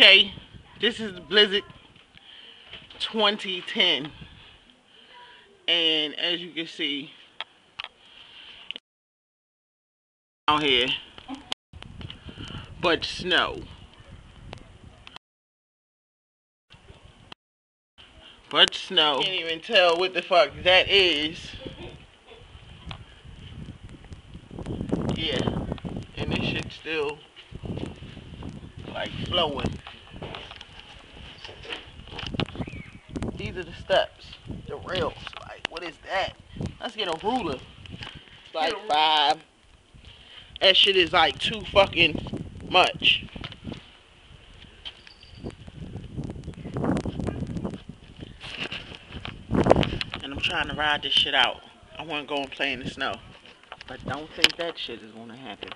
Okay, this is the Blizzard 2010, and as you can see out here, but snow. But snow. Can't even tell what the fuck that is. Yeah, and this shit's still like flowing. These are the steps, the rails. Like, what is that? Let's get a ruler. It's like 5. That shit is like too fucking much. And I'm trying to ride this shit out. I want to go and play in the snow. But don't think that shit is going to happen.